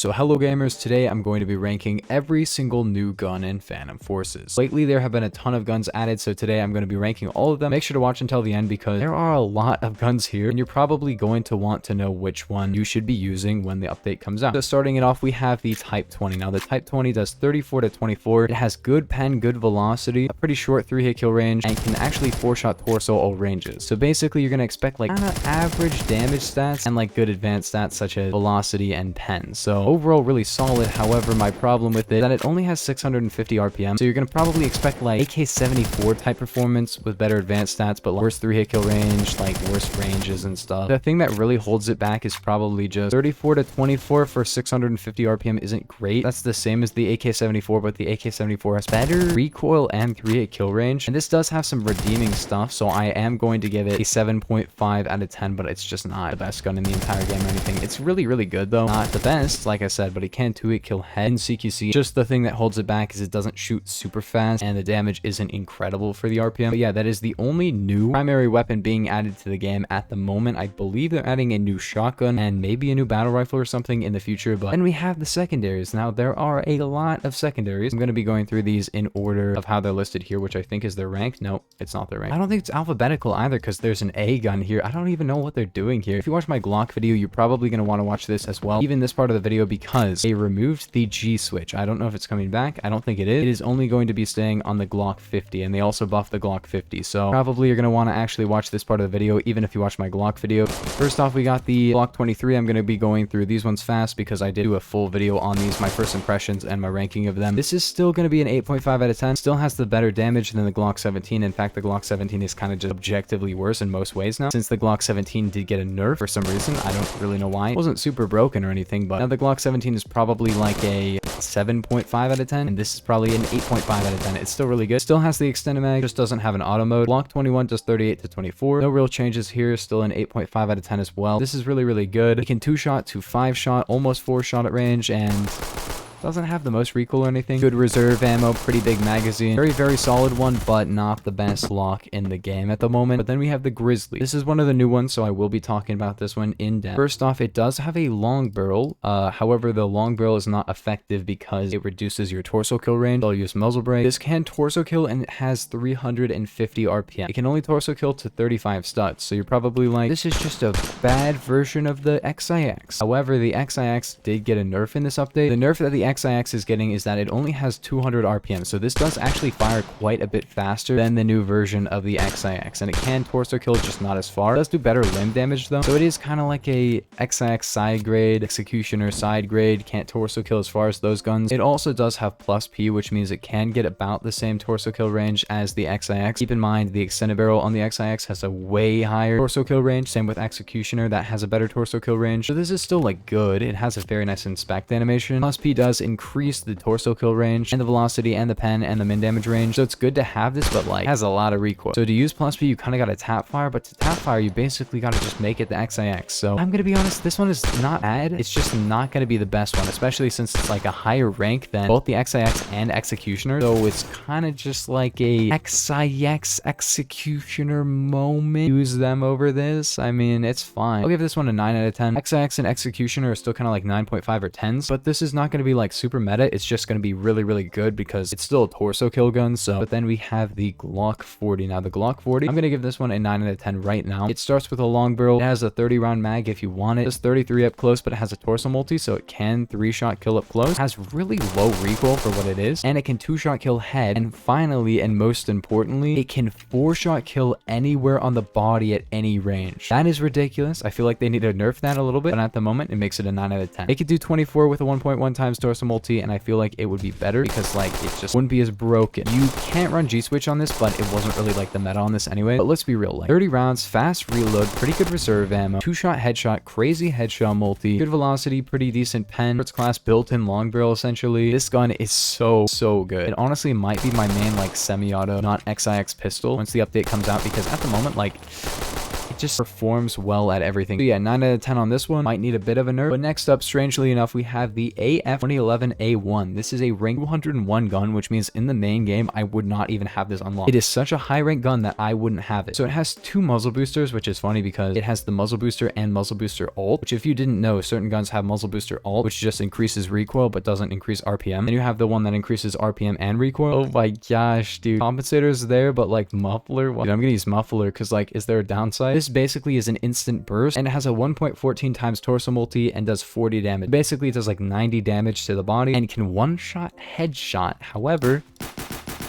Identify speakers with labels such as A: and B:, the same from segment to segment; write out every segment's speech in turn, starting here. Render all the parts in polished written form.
A: So hello gamers, today I'm going to be ranking every single new gun in Phantom Forces. Lately there have been a ton of guns added, so today I'm going to be ranking all of them. Make sure to watch until the end because there are a lot of guns here and you're probably going to want to know which one you should be using when the update comes out. So starting it off, we have the Type 20. Now the Type 20 does 34 to 24. It has good pen, good velocity, a pretty short 3-hit kill range, and can actually 4-shot torso all ranges. So basically you're going to expect like kind of average damage stats and like good advanced stats such as velocity and pen. So overall really solid. However, my problem with it is that it only has 650 RPM, so you're going to probably expect like AK-74 type performance with better advanced stats, but like worse 3-hit kill range, like worse ranges and stuff. The thing that really holds it back is probably just 34 to 24 for 650 RPM isn't great. That's the same as the AK-74, but the AK-74 has better recoil and 3-hit kill range, and this does have some redeeming stuff, so I am going to give it a 7.5 out of 10, but it's just not the best gun in the entire game or anything. It's really good though. Not the best, like I said, but it can 2-hit kill head in CQC. Just the thing that holds it back is it doesn't shoot super fast and the damage isn't incredible for the RPM. But yeah, that is the only new primary weapon being added to the game at the moment. I believe they're adding a new shotgun and maybe a new battle rifle or something in the future. But then we have the secondaries. Now there are a lot of secondaries. I'm going to be going through these in order of how they're listed here, which I think is their rank. No, it's not their rank. I don't think it's alphabetical either because there's an A gun here. I don't even know what they're doing here. If you watch my Glock video, you're probably going to want to watch this as well, even this part of the video, because they removed the G switch. I don't know if it's coming back. I don't think it is. It is only going to be staying on the Glock 50, and they also buffed the Glock 50. So probably you're going to want to actually watch this part of the video, even if you watch my Glock video. First off, we got the Glock 23. I'm going to be going through these ones fast because I did do a full video on these, my first impressions and my ranking of them. This is still going to be an 8.5 out of 10. Still has the better damage than the Glock 17. In fact, the Glock 17 is kind of just objectively worse in most ways now, since the Glock 17 did get a nerf for some reason. I don't really know why. It wasn't super broken or anything, but now the Glock 17 is probably like a 7.5 out of 10, and this is probably an 8.5 out of 10. It's still really good. Still has the extended mag, just doesn't have an auto mode. Glock 21 does 38 to 24. No real changes here. Still an 8.5 out of 10 as well. This is really good. It can 2-shot to 5-shot, almost 4-shot at range, and doesn't have the most recoil or anything. Good reserve ammo, pretty big magazine. Very solid one, but not the best lock in the game at the moment. But then we have the Grizzly. This is one of the new ones, so I will be talking about this one in depth. First off, it does have a long barrel. However, the long barrel is not effective because it reduces your torso kill range. I'll use muzzle brake. This can torso kill and it has 350 RPM. It can only torso kill to 35 studs. So you're probably like, this is just a bad version of the XIX. However, the XIX did get a nerf in this update. The nerf that the XIX is getting is that it only has 200 RPM, so this does actually fire quite a bit faster than the new version of the XIX, and it can torso kill, just not as far. It does do better limb damage though, so it is kind of like a XIX side grade, Executioner side grade, can't torso kill as far as those guns. It also does have plus P, which means it can get about the same torso kill range as the XIX. Keep in mind, the extended barrel on the XIX has a way higher torso kill range, same with Executioner, that has a better torso kill range, so this is still like good. It has a very nice inspect animation. Plus P does increase the torso kill range and the velocity and the pen and the min damage range, so it's good to have this, but like has a lot of recoil. So to use plus P, you kind of got to tap fire, but to tap fire you basically got to just make it the XIX. So I'm gonna be honest, this one is not bad. It's just not gonna be the best one, especially since it's like a higher rank than both the XIX and Executioner, so it's kind of just like a XIX Executioner moment. Use them over this. I mean, it's fine. I'll give this one a 9 out of 10. XIX and Executioner are still kind of like 9.5 or 10s, but this is not going to be like super meta. It's just going to be really good because it's still a torso kill gun. So, but then we have the Glock 40. Now the Glock 40, I'm going to give this one a 9 out of 10 right now. It starts with a long barrel. It has a 30 round mag if you want it. It's 33 up close, but it has a torso multi, so it can 3-shot kill up close. It has really low recoil for what it is, and it can 2-shot kill head. And finally, and most importantly, it can 4-shot kill anywhere on the body at any range. That is ridiculous. I feel like they need to nerf that a little bit, but at the moment it makes it a 9 out of 10. It could do 24 with a 1.1 times torso multi, and I feel like it would be better because like it just wouldn't be as broken. You can't run G switch on this, but it wasn't really like the meta on this anyway. But let's be real, like 30 rounds, fast reload, pretty good reserve ammo, 2-shot headshot, crazy headshot multi, good velocity, pretty decent pen, first class built-in long barrel essentially. This gun is so good. It honestly might be my main like semi-auto, not XIX pistol once the update comes out, because at the moment like just performs well at everything. So yeah, 9 out of 10 on this one. Might need a bit of a nerf. But next up, strangely enough, we have the AF 2011A1. This is a rank 201 gun, which means in the main game, I would not even have this unlocked. It is such a high rank gun that I wouldn't have it. So it has 2 muzzle boosters, which is funny because it has the muzzle booster and muzzle booster ult, which if you didn't know, certain guns have muzzle booster ult, which just increases recoil but doesn't increase RPM. And you have the one that increases RPM and recoil. Oh my gosh, dude. Compensator's there, but like muffler? What? Dude, I'm gonna use muffler because like, is there a downside? This basically is an instant burst and it has a 1.14 times torso multi and does 40 damage. Basically, it does like 90 damage to the body and can one-shot headshot. However,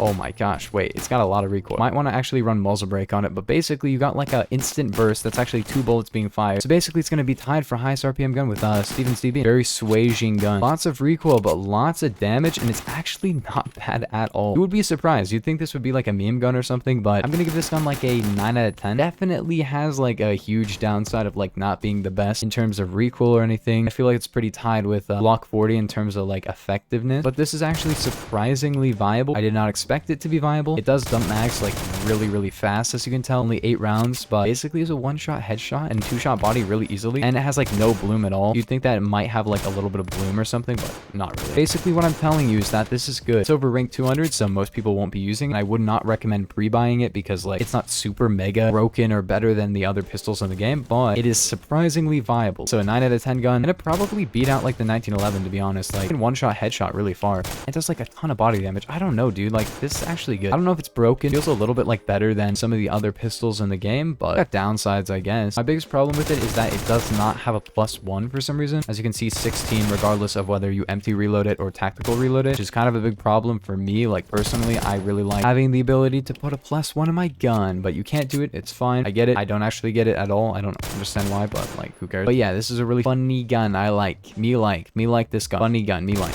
A: oh my gosh, wait, it's got a lot of recoil. Might want to actually run muzzle brake on it, but basically you got like a instant burst that's actually 2 bullets being fired. So basically it's going to be tied for highest RPM gun with Steven Stevie. Very swaging gun. Lots of recoil, but lots of damage, and it's actually not bad at all. You would be surprised. You'd think this would be like a meme gun or something, but I'm going to give this gun like a 9 out of 10. Definitely has like a huge downside of like not being the best in terms of recoil or anything. I feel like it's pretty tied with Glock 40 in terms of like effectiveness, but this is actually surprisingly viable. I did not expect it to be viable. It does dump mags like really fast, as you can tell. Only 8 rounds, but basically is a 1-shot headshot and 2-shot body really easily, and it has like no bloom at all. You'd think that it might have like a little bit of bloom or something, but not really. Basically what I'm telling you is that this is good. It's over rank 200, so most people won't be using it. I would not recommend pre-buying it because like it's not super mega broken or better than the other pistols in the game, but it is surprisingly viable. So a 9 out of 10 gun, and it probably beat out like the 1911, to be honest. Like 1-shot headshot really far. It does like a ton of body damage. I don't know, dude. Like this actually good. I don't know if it's broken. It feels a little bit like better than some of the other pistols in the game, but got downsides, I guess. My biggest problem with it is that it does not have a +1 for some reason. As you can see, 16 regardless of whether you empty reload it or tactical reload it, which is kind of a big problem for me. Like personally, I really like having the ability to put a +1 in my gun, but you can't do it. It's fine. I get it. I don't actually get it at all. I don't understand why, but like who cares? But yeah, this is a really funny gun. I like. Me like this gun. Funny gun. Me like.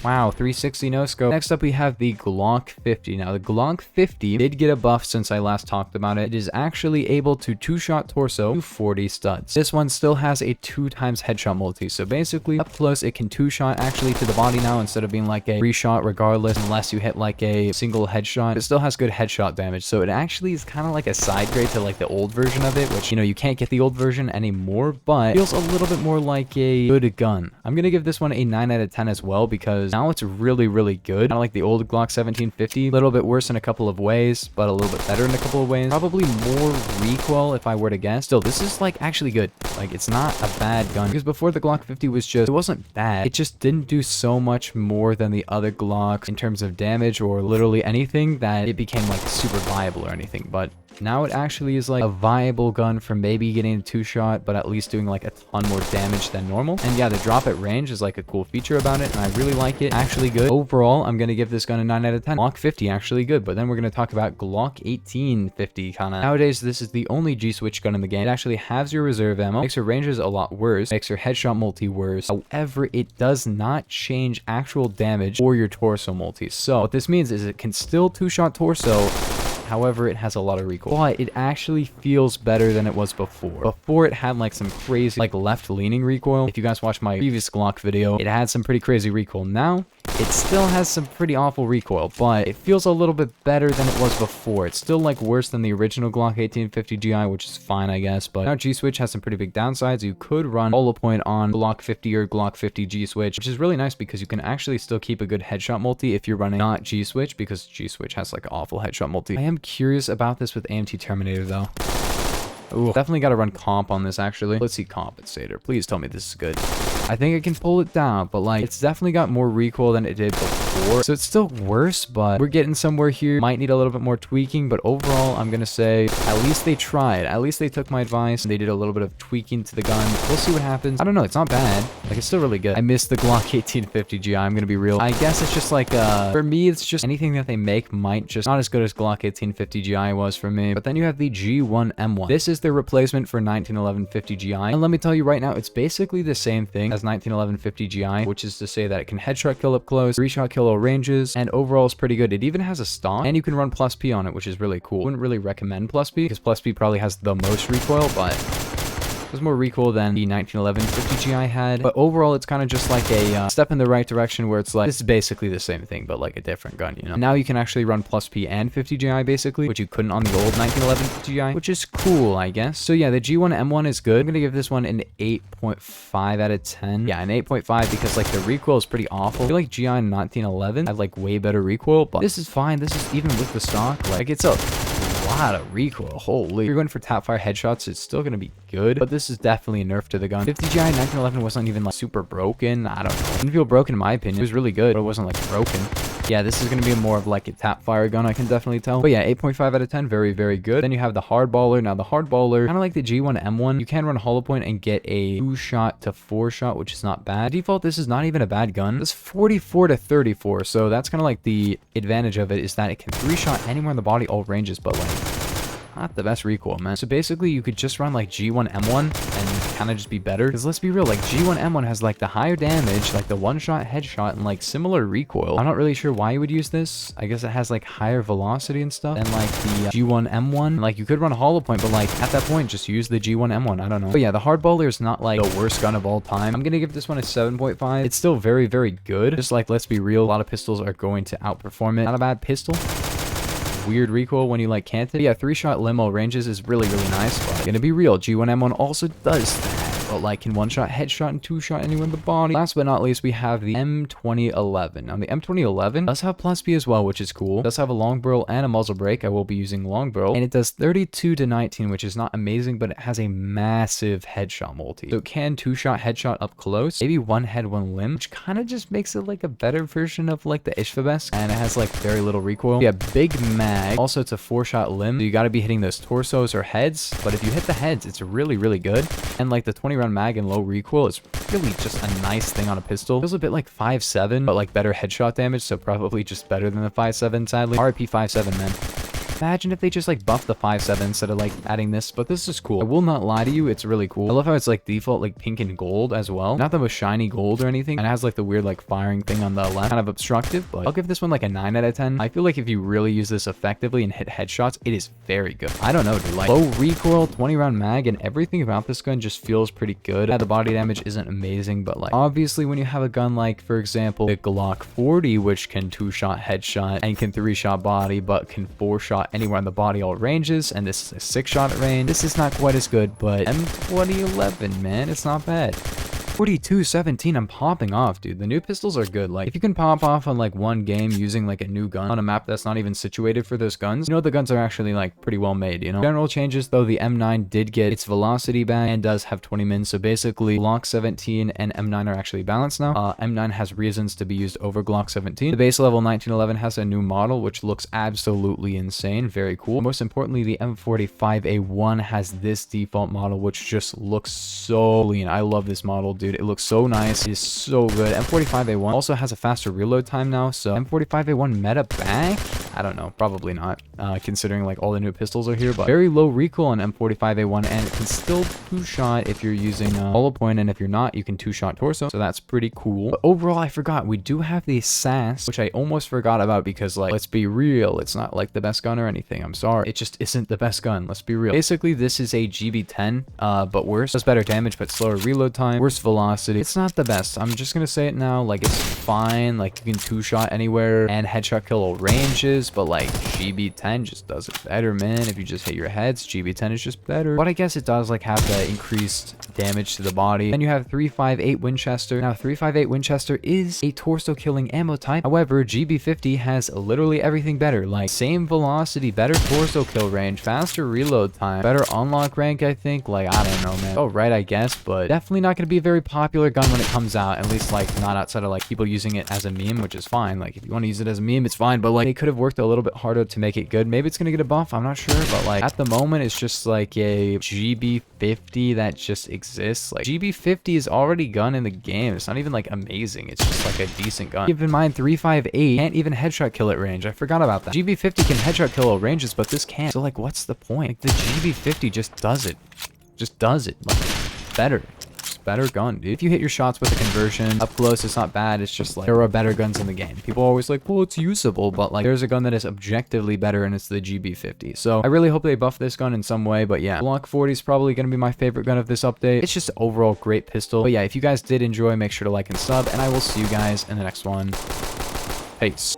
A: Wow, 360 no scope. Next up, we have the Glock 50. Now, the Glock 50 did get a buff since I last talked about it. It is actually able to 2-shot torso to 40 studs. This one still has a 2 times headshot multi. So basically, up close, it can 2-shot actually to the body now instead of being like a 3-shot regardless, unless you hit like a single headshot. It still has good headshot damage. So it actually is kind of like a side grade to like the old version of it, which, you know, you can't get the old version anymore, but feels a little bit more like a good gun. I'm going to give this one a 9 out of 10 as well, because now it's really good. Kind of like the old Glock 1750, a little bit worse in a couple of ways, but a little bit better in a couple of ways. Probably more recoil if I were to guess. Still, this is like actually good. Like it's not a bad gun, because before the Glock 50 was just, it wasn't bad. It just didn't do so much more than the other Glocks in terms of damage or literally anything that it became like super viable or anything. But now it actually is like a viable gun for maybe getting a 2-shot, but at least doing like a ton more damage than normal. And yeah, the drop at range is like a cool feature about it, and I really like it. Actually good. Overall, I'm going to give this gun a 9 out of 10. Glock 50 actually good, but then we're going to talk about Glock 1850 kind of. Nowadays, this is the only G-switch gun in the game. It actually halves your reserve ammo, makes your ranges a lot worse, makes your headshot multi worse. However, it does not change actual damage or your torso multi. So what this means is it can still 2-shot torso. However, it has a lot of recoil, but it actually feels better than it was before. Before, it had like some crazy like left-leaning recoil. If you guys watched my previous Glock video, it had some pretty crazy recoil. Now, it still has some pretty awful recoil, but it feels a little bit better than it was before. It's still like worse than the original Glock 1850 GI, which is fine, I guess, but now G-switch has some pretty big downsides. You could run hollow point on Glock 50 or Glock 50 G-switch, which is really nice because you can actually still keep a good headshot multi if you're running not G-switch, because G-switch has like an awful headshot multi. I am curious about this with Amt Terminator though. Ooh, definitely got to run comp on this actually. Let's see compensator. Please tell me this is good. I think I can pull it down, but like it's definitely got more recoil than it did before. So it's still worse, but we're getting somewhere here. Might need a little bit more tweaking, but overall, I'm going to say at least they tried. At least they took my advice and they did a little bit of tweaking to the gun. We'll see what happens. I don't know. It's not bad. Like it's still really good. I missed the Glock 1850 GI. I'm going to be real. I guess it's just like, for me, it's just anything that they make might just not as good as Glock 1850 GI was for me. But then you have the G1M1. This is the replacement for 1911 50 GI. And let me tell you right now, it's basically the same thing as 1911 50 GI, which is to say that it can headshot kill up close, 3-shot kill all ranges, and overall is pretty good. It even has a stock, and you can run plus P on it, which is really cool. Wouldn't really recommend plus P, because plus P probably has the most recoil, but There's more recoil than the 1911 50 GI had, but overall it's kind of just like a step in the right direction where it's like, this is basically the same thing, but like a different gun, you know? Now you can actually run plus P and 50 GI basically, which you couldn't on the old 1911 50 GI, which is cool, I guess. So yeah, the G1M1 is good. I'm gonna give this one an 8.5 out of 10. Yeah, an 8.5 because like the recoil is pretty awful. I feel like GI in 1911 had like way better recoil, but this is fine. This is even with the stock, like it's a lot of recoil. Holy. If you're going for tap fire headshots, it's still gonna be good, but this is definitely a nerf to the gun. 50 GI 1911 wasn't even like super broken. I don't know. It didn't feel broken in my opinion. It was really good, but it wasn't like broken. Yeah, this is going to be more of like a tap fire gun, I can definitely tell. But yeah, 8.5 out of 10, very, very good. Then you have the Hardballer. Now the Hardballer, kind of like the G1M1, you can run hollow point and get a 2-shot to 4-shot, which is not bad. Default, this is not even a bad gun. It's 44 to 34, so that's kind of like the advantage of it is that it can 3-shot anywhere in the body, all ranges, but like not the best recoil, man. So basically you could just run like G1M1 and kind of just be better, because let's be real, like G1M1 has like the higher damage, like the 1-shot headshot, and like similar recoil. I'm not really sure why you would use this. I guess it has like higher velocity and stuff than like the G1M1. Like you could run a hollow point, but like at that point just use the G1M1. I don't know. But yeah, the Hardballer is not like the worst gun of all time. I'm gonna give this one a 7.5. It's still very, very good. Just like, let's be real, a lot of pistols are going to outperform it. Not a bad pistol. Weird recoil when you like can't it. Yeah, 3-shot limo ranges is really, really nice, but gonna be real, G1M1 also does that. But like in 1-shot headshot and 2-shot anywhere in the body. Last but not least, we have the M2011. Now the M2011 does have plus B as well, which is cool. It does have a long barrel and a muzzle brake. I will be using long barrel, and it does 32 to 19, which is not amazing, but it has a massive headshot multi. So it can 2-shot headshot up close, maybe 1 head, 1 limb, which kind of just makes it like a better version of like the Ishvabesk, and it has like very little recoil. Yeah, big mag. Also, it's a 4-shot limb. So you got to be hitting those torsos or heads, but if you hit the heads, it's really, really good. And like the 20-round mag and low recoil is really just a nice thing on a pistol. Feels a bit like 5.7, but like better headshot damage, so probably just better than the 5.7, sadly. RIP 5.7, man. Imagine if they just like buff the 5.7 instead of like adding this, but this is cool. I will not lie to you, it's really cool. I love how it's like default like pink and gold as well. Not the most shiny gold or anything, and it has like the weird like firing thing on the left, kind of obstructive, but I'll give this one like a 9 out of 10. I feel like if you really use this effectively and hit headshots, it is very good. I don't know, dude, like low recoil, 20-round mag, and everything about this gun just feels pretty good. Yeah, the body damage isn't amazing, but like obviously when you have a gun like, for example, the Glock 40, which can 2-shot headshot and can 3-shot body, but can 4-shot anywhere on the body, all ranges, and this is a 6-shot range. This is not quite as good, but M2011, man, it's not bad. 42-17, I'm popping off, dude. The new pistols are good. Like, if you can pop off on like one game using like a new gun on a map that's not even situated for those guns, you know the guns are actually like pretty well made, you know? General changes, though, the M9 did get its velocity back and does have 20 min, so basically Glock 17 and M9 are actually balanced now. M9 has reasons to be used over Glock 17. The base level 1911 has a new model, which looks absolutely insane. Very cool. Most importantly, the M45A1 has this default model, which just looks so lean. I love this model, dude. It looks so nice. It is so good. M45A1 also has a faster reload time now, so M45A1 meta back? I don't know, probably not, considering like all the new pistols are here, but very low recoil on M45A1, and it can still 2-shot if you're using hollow point, and if you're not, you can 2-shot torso, so that's pretty cool. But overall, I forgot, we do have the SAS, which I almost forgot about because, like, let's be real, it's not like the best gun or anything. I'm sorry, it just isn't the best gun. Let's be real. Basically, this is a GB10, but worse. Does better damage, but slower reload time, worse velocity. It's not the best. I'm just gonna say it now. Like, it's fine. Like, you can 2-shot anywhere and headshot kill all ranges, but like GB10 just does it better, man. If you just hit your heads, GB10 is just better. But I guess it does like have the increased damage to the body. Then you have 358 Winchester. Now 358 Winchester is a torso killing ammo type. However, GB50 has literally everything better. Like, same velocity, better torso kill range, faster reload time, better unlock rank, I think. Like, I don't know, man. Oh, right, I guess, but definitely not gonna be a very popular gun when it comes out, at least like not outside of like people using it as a meme, which is fine. Like, if you want to use it as a meme, it's fine, but like they could have worked a little bit harder to make it good. Maybe it's gonna get a buff, I'm not sure, but like at the moment it's just like a GB50 that just exists. Like, GB50 is already gun in the game. It's not even like amazing, it's just like a decent gun. Keep in mind 358 can't even headshot kill at range. I forgot about that. GB50 can headshot kill all ranges, but this can't, so like what's the point? Like, the GB50 just does it, like better, just better gun, dude. If you hit your shots with a conversion up close, it's not bad. It's just like there are better guns in the game. People are always like, well, it's usable, but like there's a gun that is objectively better, and it's the GB50. So I really hope they buff this gun in some way. But yeah, Glock 40 is probably going to be my favorite gun of this update. It's just overall great pistol. But yeah, if you guys did enjoy, make sure to like and sub, and I will see you guys in the next one. Peace.